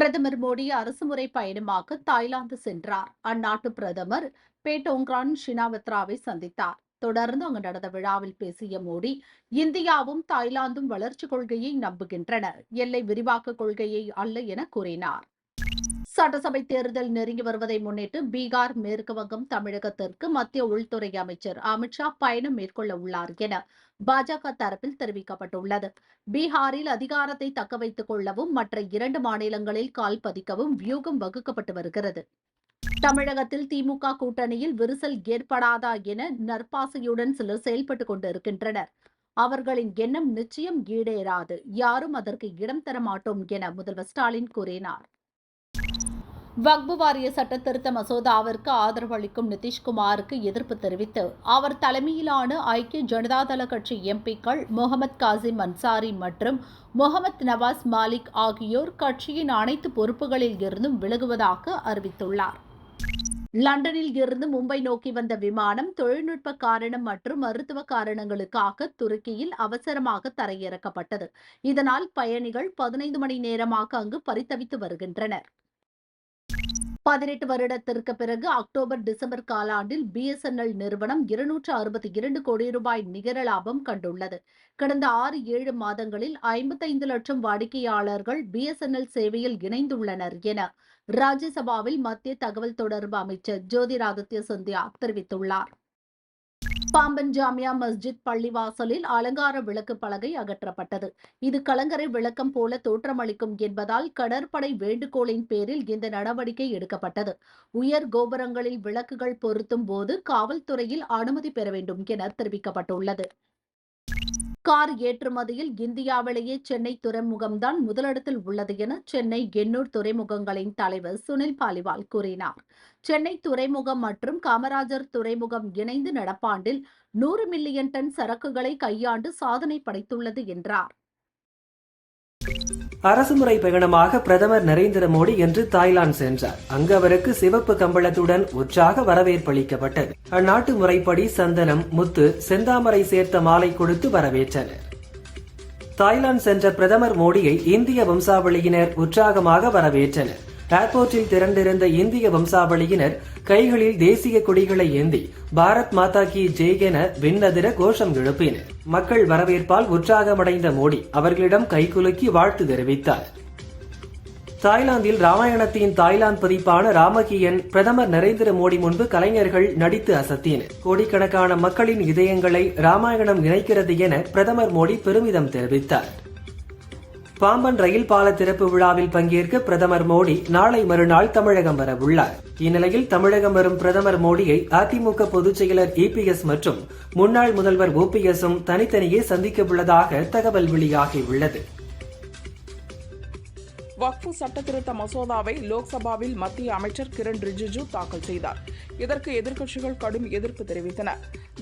பிரதமர் மோடி அரசுமுறை பயணமாக தாய்லாந்து சென்றார். அந்நாட்டு பிரதமர் பேட்டோங்ரான் ஷினாவத்ராவை சந்தித்தார். தொடர்ந்து அங்கு நடந்த விழாவில் பேசிய மோடி, இந்தியாவும் தாய்லாந்தும் வளர்ச்சிக் கொள்கையை நம்புகின்றன, எல்லை விரிவாக்க கொள்கையை அல்ல என கூறினார். சட்டசபை தேர்தல் நெருங்கி வருவதை முன்னிட்டு பீகார், மேற்குவங்கம், தமிழகத்திற்கு மத்திய உள்துறை அமைச்சர் அமித் ஷா பயணம் மேற்கொள்ள உள்ளார் என பாஜக தரப்பில் தெரிவிக்கப்பட்டுள்ளது. பீகாரில் அதிகாரத்தை தக்க வைத்துக் கொள்ளவும் மற்ற 2 மாநிலங்களில் கால் பதிக்கவும் வியூகம் வகுக்கப்பட்டு வருகிறது. தமிழகத்தில் திமுக கூட்டணியில் விரிசல் ஏற்படாதா என நற்பாசையுடன் சிலர் செயல்பட்டுக் கொண்டிருக்கின்றனர். அவர்களின் எண்ணம் நிச்சயம் ஈடேறாது, யாரும் அதற்கு இடம் தர மாட்டோம் என முதல்வர் ஸ்டாலின் கூறினார். வக்பு வாரிய சட்ட திருத்த மசோதாவிற்கு ஆதரவு அளிக்கும் நிதிஷ்குமாருக்கு எதிர்ப்பு தெரிவித்து அவர் தலைமையிலான ஐக்கிய ஜனதாதள கட்சி எம்பிக்கள் முகமது காசிம் அன்சாரி மற்றும் முகமது நவாஸ் மாலிக் ஆகியோர் கட்சியின் அனைத்து பொறுப்புகளில் இருந்தும் விலகுவதாக அறிவித்துள்ளார். லண்டனில் இருந்து மும்பை நோக்கி வந்த விமானம் தொழில்நுட்ப காரணம் மற்றும் மருத்துவ காரணங்களுக்காக துருக்கியில் அவசரமாக தரையிறக்கப்பட்டது. இதனால் பயணிகள் 15 மணி நேரமாக அங்கு பரிதவித்து வருகின்றனர். 18 வருடத்திற்கு பிறகு அக்டோபர், டிசம்பர் காலாண்டில் BSNL நிறுவனம் 262 கோடி ரூபாய் நிகர லாபம் கண்டுள்ளது. கடந்த 6-7 மாதங்களில் 55 லட்சம் வாடிக்கையாளர்கள் BSNL சேவையில் இணைந்துள்ளனர் என ராஜ்யசபாவில் மத்திய தகவல் தொடர்பு அமைச்சர் ஜோதிராதித்ய சிந்தியா தெரிவித்துள்ளார். பாம்பன் ஜாமியா மஸ்ஜித் பள்ளிவாசலில் அலங்கார விளக்கு பலகை அகற்றப்பட்டது. இது கலங்கரை விளக்கம் போல தோற்றமளிக்கும் என்பதால் கடற்படை வேண்டுகோளின் பேரில் இந்த நடவடிக்கை எடுக்கப்பட்டது. உயர் கோபுரங்களில் விளக்குகள் பொருத்தும் போது காவல்துறையில் அனுமதி பெற வேண்டும் என தெரிவிக்கப்பட்டுள்ளது. கார் ஏற்றுமதியில் இந்தியாவிலேயே சென்னை துறைமுகம்தான் முதலிடத்தில் உள்ளது என சென்னை, எண்ணூர் துறைமுகங்களின் தலைவர் சுனில் பாலிவால் கூறினார். சென்னை துறைமுகம் மற்றும் காமராஜர் துறைமுகம் இணைந்து நடப்பாண்டில் 100 மில்லியன் டன் சரக்குகளை கையாண்டு சாதனை படைத்துள்ளது என்றார். அரசுமுறை பயணமாக பிரதமர் நரேந்திர மோடி இன்று தாய்லாந்து சென்றார். அங்கு அவருக்கு சிவப்பு கம்பளத்துடன் உற்சாக வரவேற்பளிக்கப்பட்டது. அந்நாட்டு முறைப்படி சந்தனம், முத்து, செந்தாமரை சேர்த்த மாலை கொடுத்து வரவேற்றனர். தாய்லாந்து சென்ற பிரதமர் மோடியை இந்திய வம்சாவளியினர் உற்சாகமாக வரவேற்றனர். ஏர்போர்ட்டில் திரண்டிருந்த இந்திய வம்சாவளியினர் கைகளில் தேசிய கொடிகளை ஏந்தி பாரத் மாதா கி ஜெய் என விண்ணதிர கோஷம் எழுப்பினர். மக்கள் வரவேற்பால் உற்சாகமடைந்த மோடி அவர்களிடம் கைகுலுக்கி வாழ்த்து தெரிவித்தார். தாய்லாந்தில் ராமாயணத்தின் தாய்லாந்து பதிப்பான ராமகியன் பிரதமர் நரேந்திர மோடி முன்பு கலைஞர்கள் நடித்து அசத்தினர். கோடிக்கணக்கான மக்களின் இதயங்களை ராமாயணம் இணைக்கிறது என பிரதமர் மோடி பெருமிதம் தெரிவித்தார். பாம்பன் ரயில் பால திறப்பு விழாவில் பங்கேற்க பிரதமர் மோடி நாளை மறுநாள் தமிழகம் வர உள்ளார். இந்நிலையில் தமிழகம் வரும் பிரதமர் மோடியை அதிமுக பொதுச் செயலர் EPS மற்றும் முன்னாள் முதல்வர் OPSம் தனித்தனியே சந்திக்க உள்ளதாக தகவல் வெளியாகியுள்ளது. வக்ஃபு சட்டத்திருத்த மசோதாவை லோக்சபாவில் மத்திய அமைச்சர் கிரண் ரிஜிஜு தாக்கல் செய்தார். இதற்கு எதிர்க்கட்சிகள் கடும் எதிர்ப்பு தெரிவித்தன.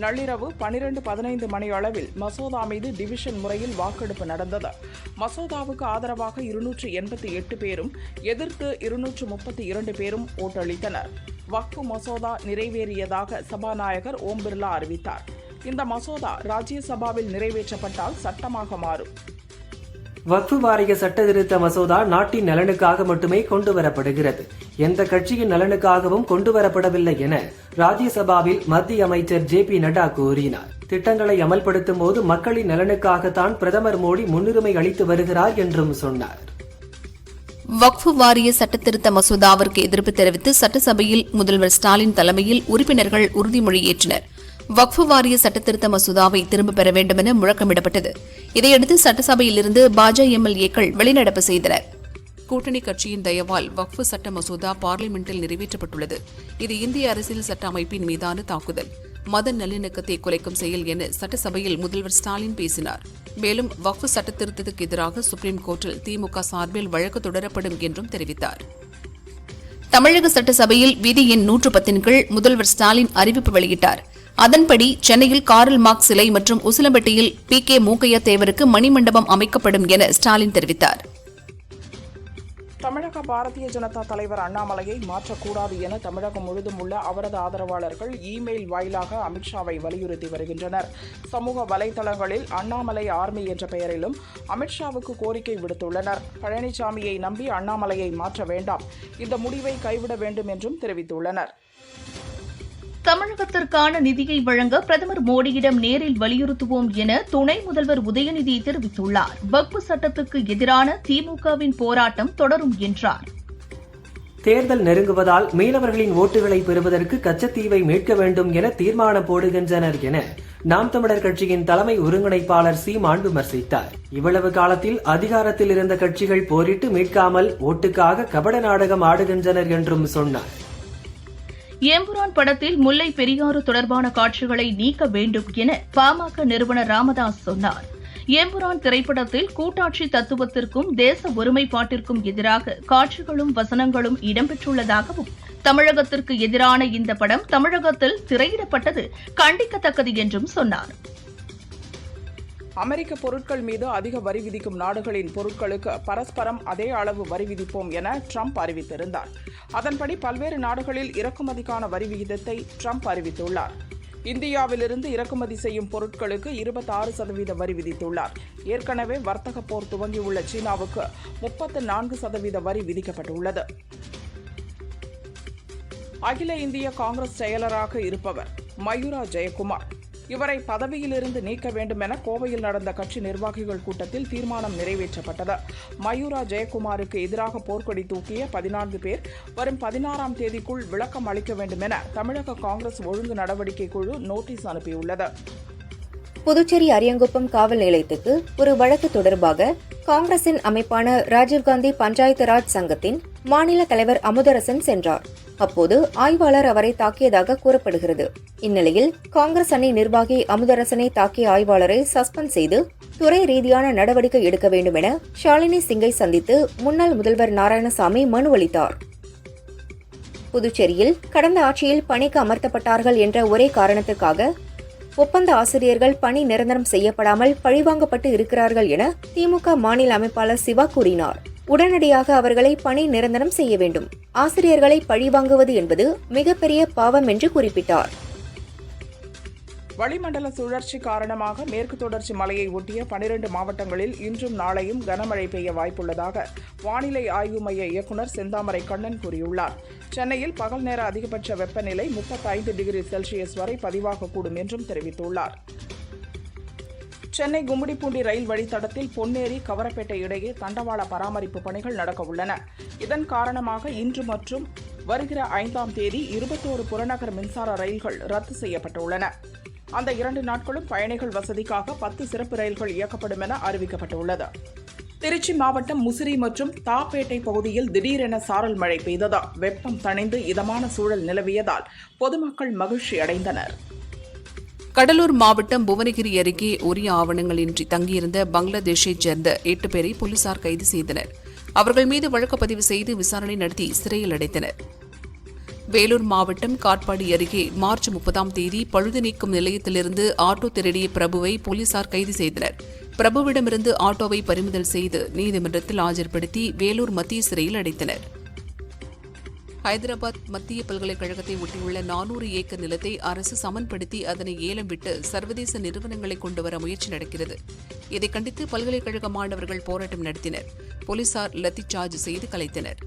நள்ளிரவு 12:15 மணி அளவில் மசோதா மீது டிவிஷன் முறையில் வாக்கெடுப்பு நடந்தது. மசோதாவுக்கு ஆதரவாக 288 பேரும் எதிர்த்து 232 பேரும் ஓட்டளித்தனர். வக்ஃபு மசோதா நிறைவேறியதாக சபாநாயகர் ஓம் பிர்லா அறிவித்தார். இந்த மசோதா ராஜ்யசபாவில் நிறைவேற்றப்பட்டால் சட்டமாக மாறும். வக்ஃபு வாரிய சட்ட திருத்த மசோதா நாட்டின் நலனுக்காக மட்டுமே கொண்டுவரப்படுகிறது, எந்த கட்சியின் நலனுக்காகவும் கொண்டுவரப்படவில்லை என ராஜ்யசபாவில் மத்திய அமைச்சர் JP நட்டா கூறினார். திட்டங்களை அமல்படுத்தும் போது மக்களின் நலனுக்காகத்தான் பிரதமர் மோடி முன்னுரிமை அளித்து வருகிறார் என்றும் சொன்னார். வக்ஃபு வாரிய சட்டத்திருத்த மசோதாவிற்கு எதிர்ப்பு தெரிவித்து சட்டசபையில் முதல்வர் ஸ்டாலின் தலைமையில் உறுப்பினர்கள் உறுதிமொழி ஏற்றனர். வக்ஃபு வாரிய சட்டத்திருத்த மசோதாவை திரும்பப் பெற வேண்டும் என முழக்கமிடப்பட்டது. இதையடுத்து சட்டசபையிலிருந்து பாஜக MLAக்கள் வெளிநடப்பு செய்தனர். கூட்டணி கட்சியின் தயவால் வக்ஃபு சட்ட மசோதா பார்லிமெண்டில் நிறைவேற்றப்பட்டுள்ளது. இது இந்திய அரசியல் சட்ட அமைப்பின் மீதான தாக்குதல், மத நல்லிணக்கத்தை குலைக்கும் செயல் என சட்டசபையில் முதல்வர் ஸ்டாலின் பேசினார். மேலும் வக்ஃபு சட்ட திருத்தத்துக்கு எதிராக சுப்ரீம் கோர்ட்டில் திமுக சார்பில் வழக்கு தொடரப்படும் என்றும் தெரிவித்தார். தமிழக சட்டசபையில் விதி எண் 110 கீழ் முதல்வர் ஸ்டாலின் அறிவிப்பு வெளியிட்டார். அதன்படி சென்னையில் காரல் மார்க்ஸ் சிலை மற்றும் உசிலம்பட்டியில் PK மூக்கையா தேவருக்கு மணிமண்டபம் அமைக்கப்படும் என ஸ்டாலின் தெரிவித்தார். தமிழக பாரதிய ஜனதா தலைவர் அண்ணாமலையை மாற்றக்கூடாது என தமிழகம் முழுதும் உள்ள அவரது ஆதரவாளர்கள் இமெயில் வாயிலாக அமித்ஷாவை வலியுறுத்தி வருகின்றனர். சமூக வலைதளங்களில் அண்ணாமலை ஆர்மி என்ற பெயரிலும் அமித்ஷாவுக்கு கோரிக்கை விடுத்துள்ளனர். பழனிசாமியை நம்பி அண்ணாமலையை மாற்ற வேண்டாம், இந்த முடிவை கைவிட வேண்டும் என்றும் தெரிவித்துள்ளனர். தமிழகத்திற்கான நிதியை வழங்க பிரதமர் மோடியிடம் நேரில் வலியுறுத்துவோம் என துணை முதல்வர் உதயநிதி தெரிவித்துள்ளார். வக்பு சட்டத்துக்கு எதிரான திமுகவின் போராட்டம் தொடரும் என்றார். தேர்தல் நெருங்குவதால் மீனவர்களின் ஓட்டுகளை பெறுவதற்கு கச்சத்தீவை மீட்க வேண்டும் என தீர்மானம் போடுகின்றனர் என நாம் தமிழர் கட்சியின் தலைமை ஒருங்கிணைப்பாளர் சீமான் விமர்சித்தார். இவ்வளவு காலத்தில் அதிகாரத்தில் இருந்த கட்சிகள் போரிட்டு மீட்காமல் ஓட்டுக்காக கபட நாடகம் ஆடுகின்றனர் என்றும் சொன்னார். எம்புரான் படத்தில் முல்லை பெரியாறு தொடர்பான காட்சிகளை நீக்க வேண்டும் என பாமக நிறுவனர் ராமதாஸ் சொன்னார். எம்புரான் திரைப்படத்தில் கூட்டாட்சி தத்துவத்திற்கும் தேச ஒருமைப்பாட்டிற்கும் எதிராக காட்சிகளும் வசனங்களும் இடம்பெற்றுள்ளதாகவும், தமிழகத்திற்கு எதிரான இந்த படம் தமிழகத்தில் திரையிடப்பட்டது கண்டிக்கத்தக்கது என்றும் சொன்னார். அமெரிக்க பொருட்கள் மீது அதிக வரி விதிக்கும் நாடுகளின் பொருட்களுக்கு பரஸ்பரம் அதே அளவு வரி விதிப்போம் என ட்ரம்ப் அறிவித்திருந்தார். அதன்படி பல்வேறு நாடுகளில் இறக்குமதிக்கான வரி விகிதத்தை ட்ரம்ப் அறிவித்துள்ளார். இந்தியாவிலிருந்து இறக்குமதி செய்யும் பொருட்களுக்கு 26% வரி விதித்துள்ளார். ஏற்கனவே வர்த்தக போர் துவங்கியுள்ள சீனாவுக்கு 34% வரி விதிக்கப்பட்டுள்ளது. அகில இந்திய காங்கிரஸ் செயலராக இருப்பவர் மயூரா ஜெயக்குமார். இவரை பதவியிலிருந்து நீக்க வேண்டும் என கோவையில் நடந்த கட்சி நிர்வாகிகள் கூட்டத்தில் தீர்மானம் நிறைவேற்றப்பட்டது. மயூரா ஜெயக்குமாருக்கு எதிராக போர்க்கொடி தூக்கிய 14 பேர் வரும் 16ஆம் தேதிக்குள் விளக்கம் அளிக்க வேண்டும் என தமிழக காங்கிரஸ் ஒழுங்கு நடவடிக்கை குழு நோட்டீஸ் அனுப்பியுள்ளது. புதுச்சேரி அரியங்குப்பம் காவல் நிலையத்துக்கு ஒரு வழக்கு தொடர்பாக காங்கிரசின் அமைப்பான ராஜீவ்காந்தி பஞ்சாயத்து ராஜ் சங்கத்தின் மாநில தலைவர் அமுதரசன் சென்றார். அப்போது ஆய்வாளர் அவரை தாக்கியதாக கூறப்படுகிறது. இந்நிலையில் காங்கிரஸ் அணி நிர்வாகி அமுதரசனை தாக்கிய ஆய்வாளரை சஸ்பெண்ட் செய்து துறை ரீதியான நடவடிக்கை எடுக்க வேண்டும் என ஷாலினி சிங்கை சந்தித்து முன்னாள் முதல்வர் நாராயணசாமி மனு அளித்தார். புதுச்சேரியில் கடந்த ஆட்சியில் பணிக்கு அமர்த்தப்பட்டார்கள் என்ற ஒரே காரணத்துக்காக ஒப்பந்த ஆசிரியர்கள் பணி நிரந்தரம் செய்யப்படாமல் பழிவாங்கப்பட்டு இருக்கிறார்கள் என திமுக மாநில அமைப்பாளர் சிவா கூறினார். உடனடியாக அவர்களை பணி நிரந்தரம் செய்ய வேண்டும். ஆசிரியர்களை பழிவாங்குவது என்பது மிகப்பெரிய பாவம் என்று குறிப்பிட்டார். வளிமண்டல சுழற்சி காரணமாக மேற்கு தொடர்ச்சி மலையை ஒட்டிய 12 மாவட்டங்களில் இன்றும் நாளையும் கனமழை பெய்ய வாய்ப்புள்ளதாக வானிலை ஆய்வு மைய இயக்குநர் செந்தாமரை கண்ணன் கூறியுள்ளார். சென்னையில் பகல் நேர அதிகபட்ச வெப்பநிலை 35 டிகிரி செல்சியஸ் வரை பதிவாகக்கூடும் என்றும் தெரிவித்துள்ளார். சென்னை கும்மிடிப்பூண்டி ரயில் வழித்தடத்தில் பொன்னேரி கவரப்பேட்டை இடையே தண்டவாள பராமரிப்பு பணிகள் நடக்க உள்ளன. இதன் காரணமாக இன்று மற்றும் வருகிற 5ஆம் தேதி 21 புறநகர் மின்சார ரயில்கள் ரத்து செய்யப்பட்டுள்ளன. அந்த 2 நாட்களும் பயணிகள் வசதிக்காக 10 சிறப்பு ரயில்கள் இயக்கப்படும் என அறிவிக்கப்பட்டுள்ளது. திருச்சி மாவட்டம் முசிறி மற்றும் தாப்பேட்டை பகுதியில் திடீரென சாரல் மழை பெய்தது. வெப்பம் தணிந்து இதமான சூழல் நிலவியதால் பொதுமக்கள் மகிழ்ச்சி அடைந்தனர். கடலூர் மாவட்டம் புவனகிரி அருகே உரிய ஆவணங்களின்றி தங்கியிருந்த பங்களாதேஷைச் சேர்ந்த 8 பேரை போலீசார் கைது செய்தனர். அவர்கள் மீது வழக்கு பதிவு செய்து விசாரணை நடத்தி சிறையில் அடைத்தனர். வேலூர் மாவட்டம் காட்பாடி அருகே மார்ச் 30ஆம் தேதி பழுது நீக்கும் நிலையத்திலிருந்து ஆட்டோ திருடிய பிரபுவை போலீசார் கைது செய்தனர். பிரபுவிடமிருந்து ஆட்டோவை பறிமுதல் செய்து நீதிமன்றத்தில் ஆஜர்படுத்தி வேலூர் மத்திய சிறையில் அடைத்தனர். ஹைதராபாத் மத்திய பல்கலைக்கழகத்தை ஒட்டியுள்ள 400 ஏக்கர் நிலத்தை அரசு சமன்படுத்தி அதனை ஏலம் விட்டு சர்வதேச நிறுவனங்களை கொண்டுவர முயற்சி நடக்கிறது. இதை கண்டித்து பல்கலைக்கழக மாணவர்கள் போராட்டம் நடத்தினர். போலீசார் லத்தி சார்ஜ் செய்து கலைத்தனர்.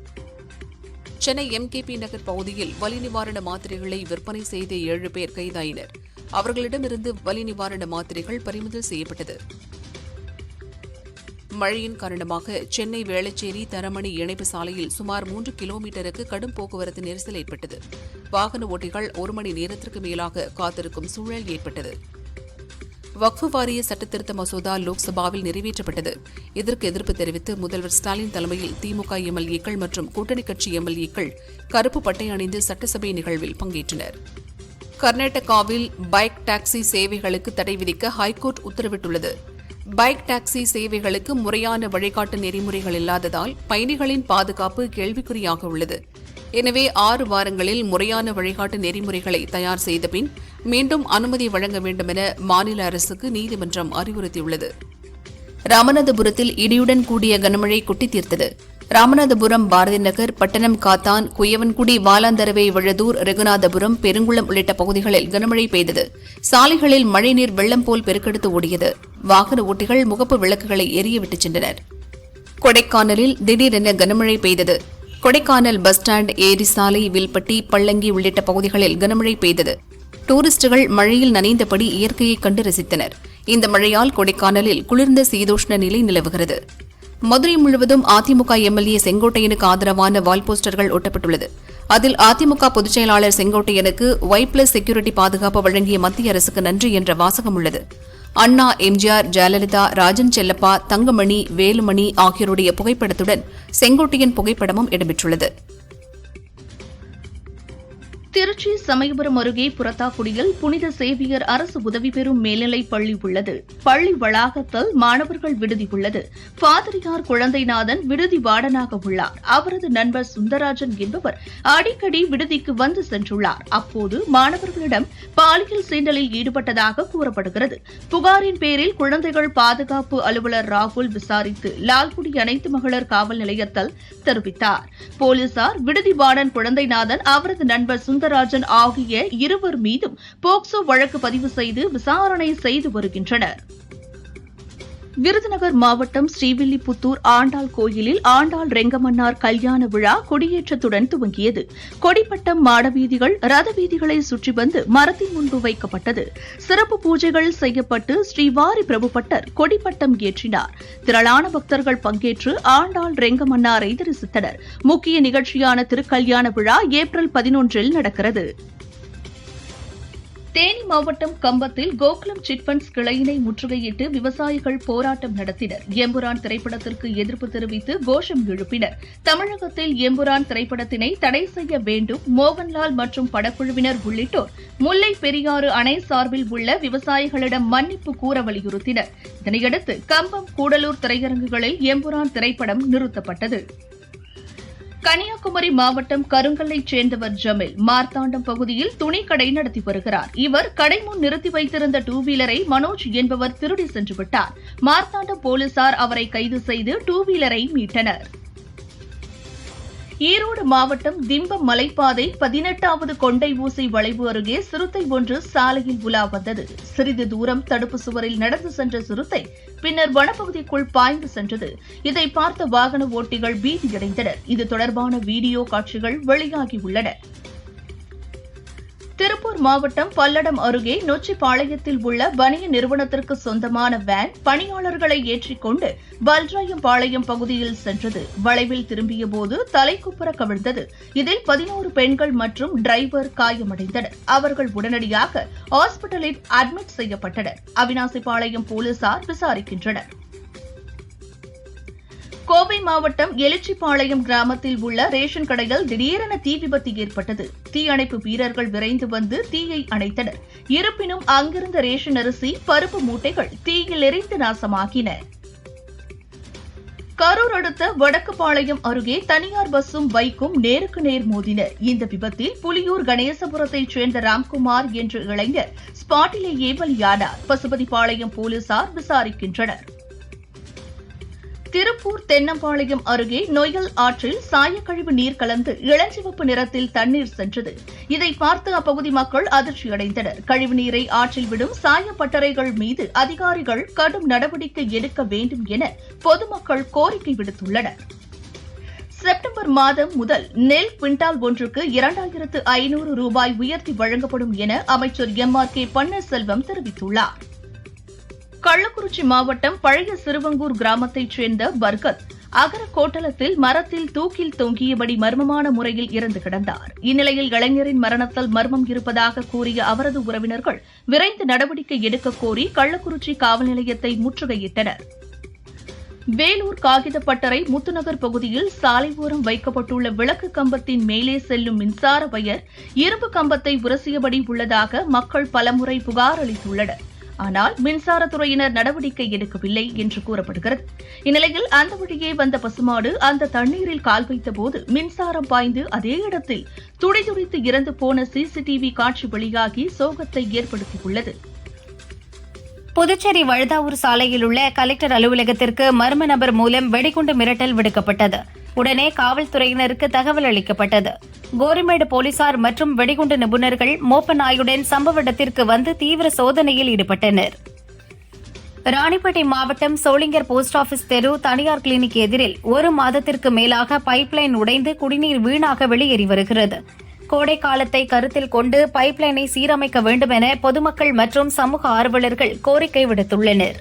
சென்னை எம்கேபி நகர் பகுதியில் வலி நிவாரண மாத்திரைகளை விற்பனை செய்த 7 பேர் கைதாயினர். அவர்களிடமிருந்து வலி நிவாரண மாத்திரைகள் பறிமுதல் செய்யப்பட்டது. மழையின் காரணமாக சென்னை வேளச்சேரி தரமணி இணைப்பு சாலையில் சுமார் 3 கிலோமீட்டருக்கு கடும் போக்குவரத்து நெரிசல் ஏற்பட்டது. வாகன ஓட்டிகள் 1 மணி நேரத்திற்கு மேலாக காத்திருக்கும் சூழல் ஏற்பட்டது. வக்ஃபு வாரிய சட்டத்திருத்த மசோதா லோக்சபாவில் நிறைவேற்றப்பட்டது. இதற்கு எதிர்ப்பு தெரிவித்து முதல்வர் ஸ்டாலின் தலைமையில் திமுக எம்எல்ஏக்கள் மற்றும் கூட்டணி கட்சி எம்எல்ஏக்கள் கருப்பு பட்டை அணிந்து சட்டசபை நிகழ்வில் பங்கேற்றனர். கர்நாடகாவில் பைக் டாக்ஸி சேவைகளுக்கு தடை விதிக்க ஹைகோர்ட் உத்தரவிட்டுள்ளது. பைக் டாக்ஸி சேவைகளுக்கு முறையான வழிகாட்டு நெறிமுறைகள் இல்லாததால் பயணிகளின் பாதுகாப்பு கேள்விக்குறியாக உள்ளது. எனவே 6 வாரங்களில் முறையான வழிகாட்டு நெறிமுறைகளை தயார் செய்த பின் மீண்டும் அனுமதி வழங்க வேண்டும் என மாநில அரசுக்கு நீதிமன்றம் அறிவுறுத்தியுள்ளது. ராமநாதபுரத்தில் இடியுடன் கூடிய கனமழை கொட்டி தீர்த்தது. ராமநாதபுரம், பாரதி நகர், பட்டணம், காத்தான், குயவன்குடி, வாலாந்தரவை, விழதூர், ரகுநாதபுரம், பெருங்குளம் உள்ளிட்ட பகுதிகளில் கனமழை பெய்தது. சாலைகளில் மழைநீர் வெள்ளம் போல் பெருக்கெடுத்து ஓடியது. வாகன ஓட்டிகள் முகப்பு விளக்குகளை எரியவிட்டுச் சென்றனர். கொடைக்கானலில் திடீரென கனமழை பெய்தது. கொடைக்கானல் பஸ் ஸ்டாண்ட், ஏரி சாலை, வில்பட்டி, பள்ளங்கி உள்ளிட்ட பகுதிகளில் கனமழை பெய்தது. டூரிஸ்டுகள் மழையில் நனைந்தபடி இயற்கையை கண்டு ரசித்தனர். இந்த மழையால் கொடைக்கானலில் குளிர்ந்த சீதோஷ்ண நிலை நிலவுகிறது. மதுரை முழுவதும் அதிமுக எம்எல்ஏ செங்கோட்டையனுக்கு ஆதரவான வால் போஸ்டர்கள் ஒட்டப்பட்டுள்ளது. அதில் அதிமுக பொதுச் செயலாளர் செங்கோட்டையனுக்கு Y+ செக்யூரிட்டி பாதுகாப்பு வழங்கிய மத்திய அரசுக்கு நன்றி என்ற வாசகம் உள்ளது. அண்ணா, எம்ஜிஆர், ஜெயலலிதா, ராஜன் செல்லப்பா, தங்கமணி, வேலுமணி ஆகியோருடைய புகைப்படத்துடன் செங்கோட்டையன் புகைப்படமும் இடம்பெற்றுள்ளது. திருச்சி சமயபுரம் அருகே புறத்தாக்குடியில் புனித சேவியர் அரசு உதவி பெறும் மேல்நிலைப் பள்ளி உள்ளது. பள்ளி வளாகத்தில் மாணவர்கள் விடுதி உள்ளது. பாதிரியார் குழந்தைநாதன் விடுதி வார்டனாக உள்ளார். அவரது நண்பர் சுந்தரராஜன் என்பவர் அடிக்கடி விடுதிக்கு வந்து சென்றுள்ளார். அப்போது மாணவர்களிடம் பாலியல் சீண்டலில் ஈடுபட்டதாக கூறப்படுகிறது. புகாரின் பேரில் குழந்தைகள் பாதுகாப்பு அலுவலர் ராகுல் விசாரித்து லால்குடி அனைத்து மகளிர் காவல் நிலையத்தில் தெரிவித்தார். போலீசார் விடுதி வார்டன் குழந்தைநாதன், அவரது நண்பர் சுந்தரராஜன் ஆகிய இருவர் மீதும் போக்சோ வழக்கு பதிவு செய்து விசாரணை செய்து வருகின்றனர். விருதுநகர் மாவட்டம் ஸ்ரீவில்லிபுத்தூர் ஆண்டாள் கோயிலில் ஆண்டாள் ரெங்கமன்னார் கல்யாண விழா கொடியேற்றத்துடன் துவங்கியது. கொடிப்பட்டம், மாடவீதிகள், ரத வீதிகளை சுற்றி வந்து மரத்தின் முன்பு வைக்கப்பட்டது. சிறப்பு பூஜைகள் செய்யப்பட்டு ஸ்ரீவாரி பிரபுபட்டர் கொடிப்பட்டம் ஏற்றினார். திரளான பக்தர்கள் பங்கேற்று ஆண்டாள் ரெங்கமன்னாரை தரிசித்தனர். முக்கிய நிகழ்ச்சியான திருக்கல்யாண விழா ஏப்ரல் 11 நடக்கிறது. தேனி மாவட்டம் கம்பத்தில் கோகுலம் சிட்பண்ட்ஸ் கிளையினை முற்றுகையிட்டு விவசாயிகள் போராட்டம் நடத்தினர். எம்புரான் திரைப்படத்திற்கு எதிர்ப்பு தெரிவித்து கோஷம் எழுப்பினர். தமிழகத்தில் எம்புரான் திரைப்படத்தினை தடை செய்ய வேண்டும், மோகன்லால் மற்றும் படக்குழுவினர் உள்ளிட்டோர் முல்லை பெரியாறு அணை சார்பில் உள்ள விவசாயிகளிடம் மன்னிப்பு கூற வலியுறுத்தினர். இதனையடுத்து கம்பம், கூடலூர் திரையரங்குகளில் எம்புரான் திரைப்படம் நிறுத்தப்பட்டது. கன்னியாகுமரி மாவட்டம் கருங்கல்லைச் சேர்ந்தவர் ஜமீல் மார்த்தாண்டம் பகுதியில் துணிக்கடை நடத்தி வருகிறார். இவர் கடை முன் நிறுத்தி வைத்திருந்த 2-வீலரை மனோஜ் என்பவர் திருடி சென்று விட்டார். மார்த்தாண்டம் போலீசார் அவரை கைது செய்து 2-வீலரை மீட்டனர். ஈரோடு மாவட்டம் திம்பம் மலைப்பாதை 18வது கொண்டை ஊசி வளைவு அருகே சிறுத்தை ஒன்று சாலையில் உலா வந்தது. சிறிது தூரம் தடுப்பு சுவரில் நடந்து சென்ற சிறுத்தை பின்னர் வனப்பகுதிக்குள் பாய்ந்து சென்றது. இதை பார்த்த வாகன ஓட்டிகள் பீதியடைந்தனர். இது தொடர்பான வீடியோ காட்சிகள் வெளியாகியுள்ளன. திருப்பூர் மாவட்டம் பல்லடம் அருகே நொச்சிப்பாளையத்தில் உள்ள பனிய நிறுவனத்திற்கு சொந்தமான வேன் பணியாளர்களை ஏற்றிக்கொண்டு பல்ராயம்பாளையம் பகுதியில் சென்றது. வளைவில் திரும்பியபோது தலைக்குப்புற கவிழ்ந்தது. இதில் 11 பெண்கள் மற்றும் டிரைவர் காயமடைந்தனர். அவர்கள் உடனடியாக ஹாஸ்பிட்டலில் அட்மிட் செய்யப்பட்டனர். அவினாசிபாளையம் போலீசார் விசாரிக்கின்றனர். கோவை மாவட்டம் எலிச்சிபாளையம் கிராமத்தில் உள்ள ரேஷன் கடையில் திடீரென தீ விபத்து ஏற்பட்டது. தீயணைப்பு வீரர்கள் விரைந்து வந்து தீயை அணைத்தனர். இருப்பினும் அங்கிருந்த ரேஷன் அரிசி, பருப்பு மூட்டைகள் தீயில் எரிந்து நாசமாகின. கரூர் அடுத்த வடக்குப்பாளையம் அருகே தனியார் பஸ்ஸும் பைக்கும் நேருக்கு நேர் மோதின. இந்த விபத்தில் புலியூர் கணேசபுரத்தைச் சேர்ந்த ராம்குமார் என்ற இளைஞர் ஸ்பாட்டிலேயே பலியானார். பசுபதிபாளையம் போலீசார் விசாரிக்கின்றனர். திருப்பூர் தென்னம்பாளையம் அருகே நொய்யல் ஆற்றில் சாயக்கழிவு நீர் கலந்து இளஞ்சிவப்பு நிறத்தில் தண்ணீர் சென்றது. இதை பார்த்து அப்பகுதி மக்கள் அதிர்ச்சியடைந்தனர். கழிவுநீரை ஆற்றில் விடும் சாயப்பட்டறைகள் மீது அதிகாரிகள் கடும் நடவடிக்கை எடுக்க வேண்டும் என பொதுமக்கள் கோரிக்கை விடுத்துள்ளனர். செப்டம்பர் மாதம் முதல் நெல் குவிண்டால் ஒன்றுக்கு 2500 ரூபாய் உயர்த்தி வழங்கப்படும் என அமைச்சர் MRK பன்னீர்செல்வம் தெரிவித்துள்ளார். கள்ளக்குறிச்சி மாவட்டம் பழைய சிறுவங்கூர் கிராமத்தைச் சேர்ந்த பர்கத் அகரக்கோட்டலத்தில் மரத்தில் தூக்கில் தொங்கியபடி மர்மமான முறையில் இறந்து கிடந்தார். இந்நிலையில் இளைஞரின் மரணத்தில் மர்மம் இருப்பதாக கூறிய அவரது உறவினர்கள் விரைந்து நடவடிக்கை எடுக்க கோரி கள்ளக்குறிச்சி காவல் நிலையத்தை முற்றுகையிட்டனர். வேலூர் காகிதப்பட்டறை முத்துநகர் பகுதியில் சாலை ஓரம் வைக்கப்பட்டுள்ள விளக்கு கம்பத்தின் மேலே செல்லும் மின்சார வயர் இரும்பு கம்பத்தை உரசியபடி உள்ளதாக மக்கள் பலமுறை புகார் அளித்துள்ளனர். ஆனால் மின்சாரத்துறையினர் நடவடிக்கை எடுக்கவில்லை என்று கூறப்படுகிறது. இந்நிலையில் அந்த வழியே வந்த பசுமாடு அந்த தண்ணீரில் கால் வைத்தபோது மின்சாரம் பாய்ந்து அதே இடத்தில் துடிதுடித்து இறந்து போன CCTV காட்சி வெளியாகி சோகத்தை ஏற்படுத்தியுள்ளது. புதுச்சேரி வழுதாவூர் சாலையில் உள்ள கலெக்டர் அலுவலகத்திற்கு மர்ம நபர் மூலம் வெடிகுண்டு மிரட்டல் விடுக்கப்பட்டது. உடனே காவல்துறையினருக்கு தகவல் அளிக்கப்பட்டது. கோரிமேடு போலீசார் மற்றும் வெடிகுண்டு நிபுணர்கள் மோப்ப நாயுடன் சம்பவ இடத்திற்கு வந்து தீவிர சோதனையில் ஈடுபட்டனர். ராணிப்பேட்டை மாவட்டம் சோளிங்கர் போஸ்ட் ஆபீஸ் தெரு தனியார் கிளினிக் எதிரில் 1 மாதத்திற்கு மேலாக பைப்லைன் உடைந்து குடிநீர் வீணாக வெளியேறி வருகிறது. கோடை காலத்தை கருத்தில் கொண்டு பைப்லைனை சீரமைக்க வேண்டும் என பொதுமக்கள் மற்றும் சமூக ஆர்வலர்கள் கோரிக்கை விடுத்துள்ளனர்.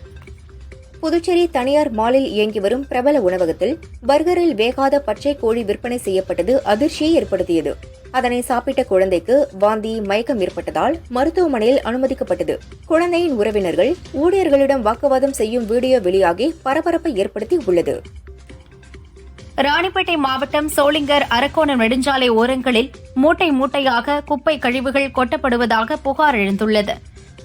புதுச்சேரி தனியார் மாலில் இயங்கி வரும் பிரபல உணவகத்தில் பர்கரில் வேகாத பச்சை கோழி விற்பனை செய்யப்பட்டது அதிர்ச்சியை ஏற்படுத்தியது. அதனை சாப்பிட்ட குழந்தைக்கு வாந்தி, மயக்கம் ஏற்பட்டதால் மருத்துவமனையில் அனுமதிக்கப்பட்டது. குழந்தையின் உறவினர்கள் ஊழியர்களிடம் வாக்குவாதம் செய்யும் வீடியோ வெளியாகி பரபரப்பை ஏற்படுத்தி உள்ளது. ராணிப்பேட்டை மாவட்டம் சோளிங்கர் அரக்கோணம் நெடுஞ்சாலை ஓரங்களில் மூட்டை மூட்டையாக குப்பை கழிவுகள் கொட்டப்படுவதாக புகார் எழுந்துள்ளது.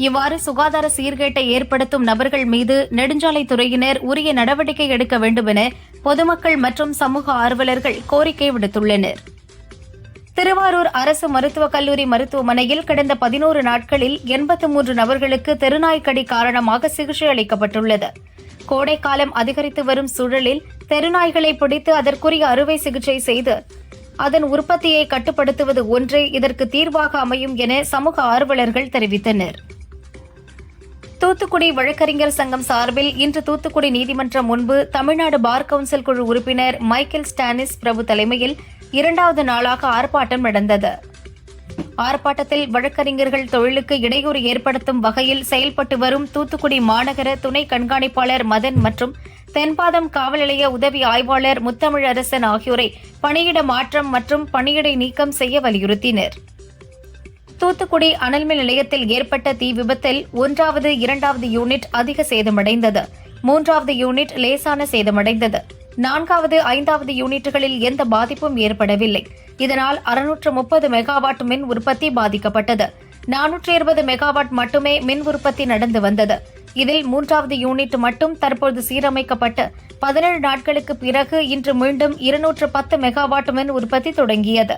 இவ்வாறு சுகாதார சீர்கேட்டை ஏற்படுத்தும் நபர்கள் மீது நெடுஞ்சாலைத்துறையினர் உரிய நடவடிக்கை எடுக்க வேண்டும் என பொதுமக்கள் மற்றும் சமூக ஆர்வலர்கள் கோரிக்கை விடுத்துள்ளனர். திருவாரூர் அரசு மருத்துவக் கல்லூரி மருத்துவமனையில் கடந்த 11 நாட்களில் 83 நபர்களுக்கு தெருநாய்க்கடி காரணமாக சிகிச்சை அளிக்கப்பட்டுள்ளது. கோடைக்காலம் அதிகரித்து வரும் சூழலில் தெருநாய்களை பிடித்து அதற்குரிய அறுவை சிகிச்சை செய்து அதன் உற்பத்தியை கட்டுப்படுத்துவது ஒன்றே இதற்கு தீர்வாக அமையும் என சமூக ஆர்வலர்கள் தெரிவித்தனர். தூத்துக்குடி வழக்கறிஞர் சங்கம் சார்பில் இன்று தூத்துக்குடி நீதிமன்றம் முன்பு தமிழ்நாடு பார் கவுன்சில் குழு உறுப்பினர் மைக்கேல் ஸ்டானிஸ் பிரபு தலைமையில் 2வது நாளாக ஆர்ப்பாட்டம் நடந்தது. ஆர்ப்பாட்டத்தில் வழக்கறிஞர்கள் தொழிலுக்கு இடையூறு ஏற்படுத்தும் வகையில் செயல்பட்டு வரும் தூத்துக்குடி மாநகர துணை கண்காணிப்பாளர் மதன் மற்றும் தென்பாதம் காவல் நிலைய உதவி ஆய்வாளர் முத்தமிழரசன் ஆகியோரை பணியிட மாற்றம் மற்றும் பணியிடை நீக்கம் செய்ய வலியுறுத்தினர். தூத்துக்குடி அனல்மின் நிலையத்தில் ஏற்பட்ட தீ விபத்தில் 1வது, 2வது யூனிட் அதிக சேதமடைந்தது. 3வது யூனிட் லேசான சேதமடைந்தது. 4வது, 5வது யூனிட்டுகளில் எந்த பாதிப்பும் ஏற்படவில்லை. இதனால் 630 மெகாவாட் மின் உற்பத்தி பாதிக்கப்பட்டது. 420 மெகாவாட் மட்டுமே மின் உற்பத்தி நடந்து வந்தது. இதில் 3வது யூனிட் மட்டும் தற்போது சீரமைக்கப்பட்டு 17 நாட்களுக்கு பிறகு இன்று மீண்டும் 210 மெகாவாட் மின் உற்பத்தி தொடங்கியது.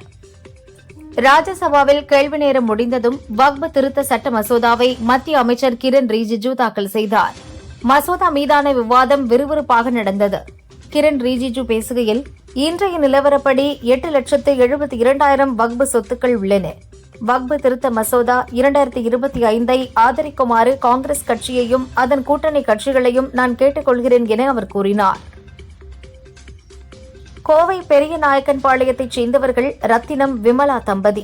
ராஜ்யசபாவில் கேள்வி நேரம் முடிந்ததும் வக்ஃப் திருத்த சட்ட மசோதாவை மத்திய அமைச்சர் கிரண் ரிஜிஜு தாக்கல் செய்தார். மசோதா மீதான விவாதம் விறுவிறுப்பாக நடந்தது. கிரண் ரிஜிஜு பேசுகையில், இன்றைய நிலவரப்படி 8,72,000 வக்ஃப் சொத்துக்கள் உள்ளன. வக்ஃப் திருத்த மசோதா 2025ஐ ஆதரிக்குமாறு காங்கிரஸ் கட்சியையும் அதன் கூட்டணி கட்சிகளையும் நான் கேட்டுக் கொள்கிறேன் என அவர் கூறினார். கோவை பெரிய நாயக்கன்பாளையத்தைச் சேர்ந்தவர்கள் ரத்தினம், விமலா தம்பதி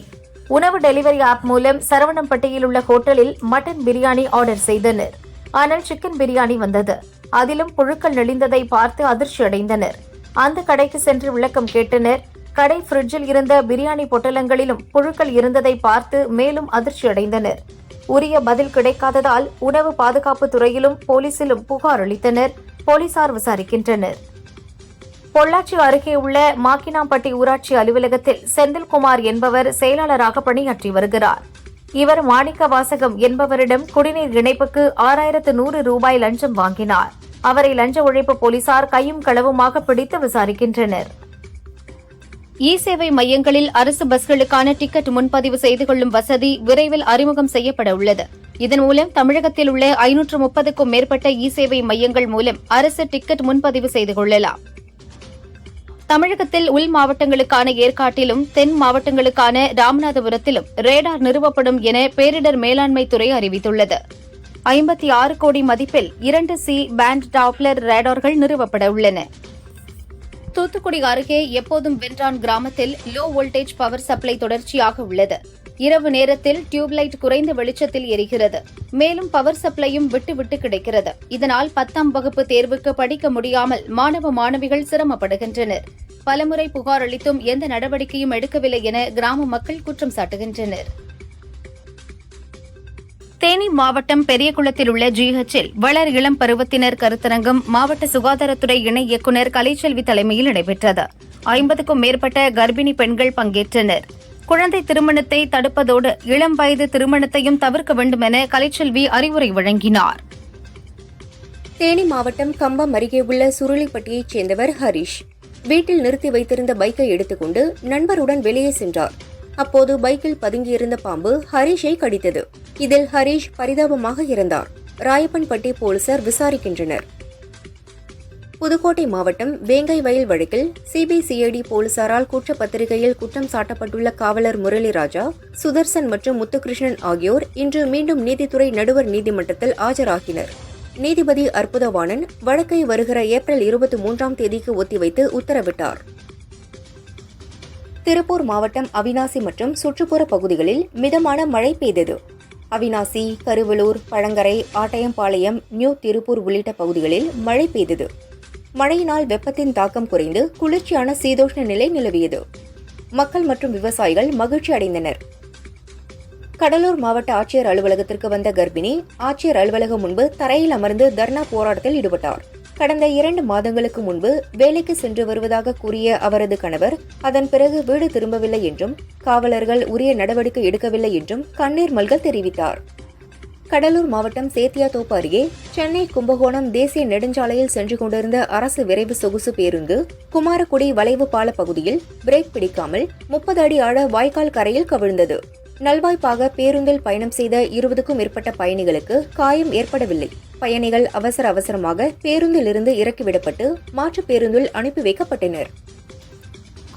உணவு டெலிவரி ஆப் மூலம் சரவணம்பட்டியில் உள்ள ஹோட்டலில் மட்டன் பிரியாணி ஆர்டர் செய்தனர். ஆனால் சிக்கன் பிரியாணி வந்தது. அதிலும் புழுக்கள் நெளிந்ததை பார்த்து அதிர்ச்சி அடைந்தனர். அந்த கடைக்கு சென்று விளக்கம் கேட்டனர். கடை ஃப்ரிட்ஜில் இருந்த பிரியாணி பொட்டலங்களிலும் புழுக்கள் இருந்ததை பார்த்து மேலும் அதிர்ச்சி அடைந்தனர். உரிய பதில் கிடைக்காததால் உணவு பாதுகாப்பு துறையிலும் போலீசிலும் புகார் அளித்தனர். போலீசார் விசாரிக்கின்றனர். பொள்ளாச்சி அருகே உள்ள மாக்கினாம்பட்டி ஊராட்சி அலுவலகத்தில் செந்தில்குமார் என்பவர் செயலாளராக பணியாற்றி வருகிறார். இவர் மாணிக்க வாசகம் என்பவரிடம் குடிநீர் இணைப்புக்கு 6,100 ரூபாய் லஞ்சம் வாங்கினார். அவரை லஞ்ச ஒழிப்பு போலீசார் கையும் களவுமாக பிடித்து விசாரிக்கின்றனர். இ-சேவை மையங்களில் அரசு பஸ்களுக்கான டிக்கெட் முன்பதிவு செய்து கொள்ளும் வசதி விரைவில் அறிமுகம் செய்யப்பட உள்ளது. இதன் மூலம் தமிழகத்தில் உள்ள 530க்கும் மேற்பட்ட இ-சேவை மையங்கள் மூலம் அரசு டிக்கெட் முன்பதிவு செய்து கொள்ளலாம். தமிழகத்தில் உள் மாவட்டங்களுக்கான ஏற்காட்டிலும் தென் மாவட்டங்களுக்கான ராமநாதபுரத்திலும் ரேடார் நிறுவப்படும் என பேரிடர் மேலாண்மை துறை அறிவித்துள்ளது. 56 கோடி மதிப்பில் 2C பேண்ட் டாப்ளர் ரேடார்கள் நிறுவப்பட உள்ளன. தூத்துக்குடி அருகே எப்போதும் வென்றான் கிராமத்தில் லோ வோல்டேஜ் பவர் சப்ளை தொடர்ச்சியாக உள்ளது. இரவு நேரத்தில் டியூப்லைட் குறைந்த வெளிச்சத்தில் எரிகிறது. மேலும் பவர் சப்ளையும் விட்டு விட்டு கிடைக்கிறது. இதனால் 10ஆம் வகுப்பு தேர்வுக்கு படிக்க முடியாமல் மாணவ மாணவிகள் சிரமப்படுகின்றனர். பலமுறை புகார் அளித்தும் எந்த நடவடிக்கையும் எடுக்கவில்லை என கிராம மக்கள் குற்றம் சாட்டுகின்றனர். தேனி மாவட்டம் பெரியகுளத்தில் உள்ள GHல் வளர் இளம் பருவத்தினர் கருத்தரங்கம் மாவட்ட சுகாதாரத்துறை இணை இயக்குநர் கலைச்செல்வி தலைமையில் நடைபெற்றது. 50க்கும் மேற்பட்ட கர்ப்பிணி பெண்கள் பங்கேற்றனர். குழந்தை திருமணத்தை தடுப்பதோடு இளம் வயது திருமணத்தையும் தவிர்க்க வேண்டும் என கலைச்செல்வி அறிவுரை வழங்கினார். தேனி மாவட்டம் கம்பம் அருகே உள்ள சுருளிப்பட்டியைச் சேர்ந்தவர் ஹரிஷ் வீட்டில் நிறுத்தி வைத்திருந்த பைக்கை எடுத்துக்கொண்டு நண்பருடன் வெளியே சென்றார். அப்போது பைக்கில் பதுங்கியிருந்த பாம்பு ஹரிஷை கடித்தது. இதில் ஹரிஷ் பரிதாபமாக இறந்தார். ராயப்பன்பட்டி போலீசார் விசாரிக்கின்றனர். புதுக்கோட்டை மாவட்டம் வேங்கை வயல் வழக்கில் சிபிசிஐடி போலீசாரால் குற்றப்பத்திரிகையில் குற்றம் சாட்டப்பட்டுள்ள காவலர் முரளிராஜா, சுதர்சன் மற்றும் முத்துகிருஷ்ணன் ஆகியோர் இன்று மீண்டும் நீதித்துறை நடுவர் நீதிமன்றத்தில் ஆஜராகினர். நீதிபதி அற்புதவாணன் வழக்கை வருகிற ஏப்ரல் 23ஆம் தேதிக்கு ஒத்திவைத்து உத்தரவிட்டார். திருப்பூர் மாவட்டம் அவிநாசி மற்றும் சுற்றுப்புற பகுதிகளில் மிதமான மழை பெய்தது. அவிநாசி, கருவலூர், பழங்கரை, ஆட்டையம்பாளையம், நியூ திருப்பூர் உள்ளிட்ட பகுதிகளில் மழை பெய்தது. மழையினால் வெப்பத்தின் தாக்கம் குறைந்து குளிர்ச்சியான சீதோஷ்ண நிலை நிலவியது. மக்கள் மற்றும் விவசாயிகள் மகிழ்ச்சி அடைந்தனர். கடலூர் மாவட்ட ஆட்சியர் அலுவலகத்திற்கு வந்த கர்ப்பிணி ஆட்சியர் அலுவலகம் முன்பு தரையில் அமர்ந்து தர்ணா போராட்டத்தில் ஈடுபட்டார். கடந்த 2 மாதங்களுக்கு முன்பு வேலைக்கு சென்று வருவதாக கூறிய அவரது கணவர் அதன் பிறகு வீடு திரும்பவில்லை என்றும் காவலர்கள் உரிய நடவடிக்கை எடுக்கவில்லை என்றும் கண்ணீர் மல்க தெரிவித்தார். கடலூர் மாவட்டம் சேத்தியாத்தோப்பு அருகே சென்னை கும்பகோணம் தேசிய நெடுஞ்சாலையில் சென்று கொண்டிருந்த அரசு விரைவு சொகுசு பேருந்து குமாரக்குடி வளைவு பால பகுதியில் பிரேக் பிடிக்காமல் 30 அடி ஆழ வாய்க்கால் கரையில் கவிழ்ந்தது. நல்வாய்ப்பாக பேருந்தில் பயணம் செய்த 20க்கும் மேற்பட்ட பயணிகளுக்கு காயம் ஏற்படவில்லை. பயணிகள் அவசரமாக பேருந்திலிருந்து இறக்கிவிடப்பட்டு மாற்று பேருந்தில் அனுப்பி வைக்கப்பட்டனர்.